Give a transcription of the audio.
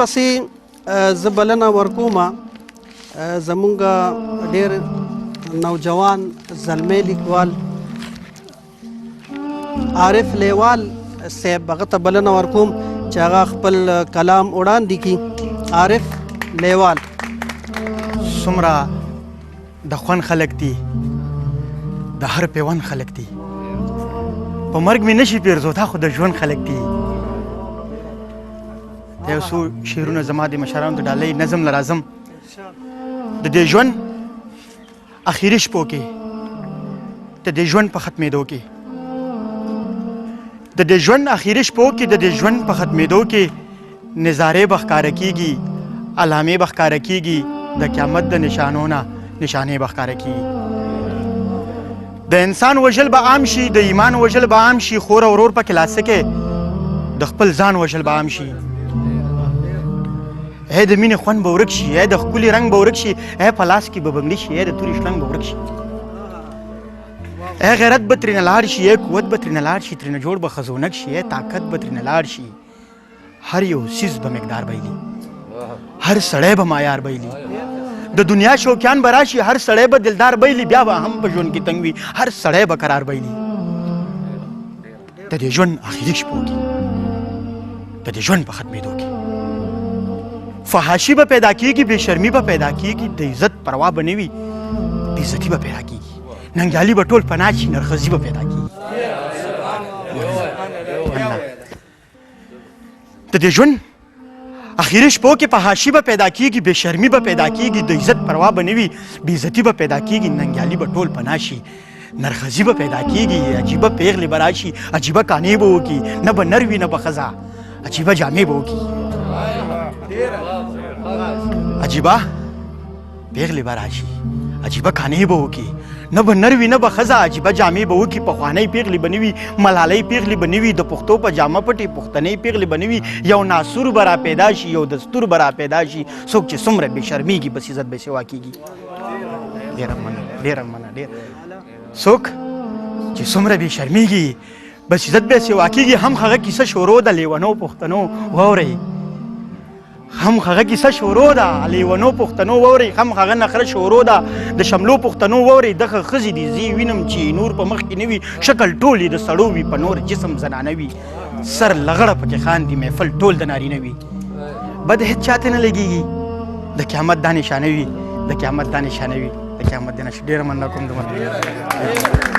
پسې زه بلنه ورکوم زمونږ ډېر نوجوان زلمی لیکوال عارف لیوال صاحب هغه ته بلنه ورکوم چې هغه خپل کلام وړاندې کړي. عارف لیوال. څومره د خوند خلک دي، د هر پیوند خلک دي، په مرګ مې نشي پیرزو، دا خو د ژوند خلک دي. دا یو څو شعرونه زما د مشرانو د ډالۍ نظم له راځم. د دې ژوند اخري شپو کې، د دې ژوند په ختمېدو کې، د دې ژوند اخري شپو کې، د دې ژوند په ختمېدو کې نظارې به ښکاره کېږي، علامې به ښکاره کېږي، د قیامت د نشانو نه نشانې به ښکاره کېږي. د انسان وژل به عام شي، د ایمان وژل به عام شي، خور او ورور په کلاسه کې د خپل ځان وژل به عام شي. ای د مینې خوند به ورک شي، ای د ښکلي رنګ به ورک شي، ای په لاس کې به بنګړي شي، ای د تورې شلنګ به ورک شي، ای غیرت به ترېنه لاړ شي، ای قوت به ترېنه لاړ شي، ترېنه جوړ به خزونک شي، ای طاقت به ترېنه لاړ شي. هر یو څیز به مقدار بایلي، هر سړی به معیار بایلي. د دنیا شوقیان به راشي، هر سړی به دلدار بایلي، بیا به هم په ژوند کې تنګ وي، هر سړی به قرار بایلي. د دې ژوند اخري شپو کې، د دې ژوند په ختمېدو کې فحاشي به پیدا کېږي، بې شرمي به پیدا کېږي، د عزت پروا به نه وي، بې عزتي به پیدا کېږي، ننګیالي به ټول پناه شي، نرخزي به پیدا کېږي. د دې ژوند اخري شپو کې فحاشي به پیدا کېږي، بې شرمي به پیدا کېږي، د عزت پروا به نه وي، بې عزتي به پیدا کېږي، ننګیالي به ټول پناه شي، نرخزي به پیدا کېږي، عجیبه پیغلې به راشي، عجیبه کانې به وکړي، نه به نر وي نه به ښځه، عجیبه جامې به وکړي، عجیبه پیغلې به راشي، عجیبه کانې به وکړي، نه به نر وي نه به ښځه، عجیبه جامې به وکړي، پخوانۍ پیغلې به نه وي، ملالۍ پیغلې به نه وي، د پښتو په جامه پټې پښتنۍ پیغلې به نه وي، یو ناسور به را پیدا شي، یو دستور به را پیدا شي، څوک چې څومره بې شرمېږي بس عزت به سوا کېږي. ډېره مننه، ډېره مننه، ډېر څوک چې څومره بې شرمېږي بس عزت به سوا کېږي. هم هغه کیسه شروع ده لیونو پښتنو واورئ، هم هغه کیسه شروع ده لیونو پښتنو واورئ، هم هغه نخره شروع ده د شملو پښتنو واورئ. دغه ښځې دي زه وینم چې نور په مخ کې نه وي، شکل ټول یې د سړو وي، په نور جسم زنانه وي، سر لغړه پکې خاندي، محفل ټول د نارینه وي، بد هېڅ چاته نه لګېږي، د قیامت دا نشانه وي، د قیامت دا نشانه وي، د قیامت دا نشانه. ډېره مننه کوم د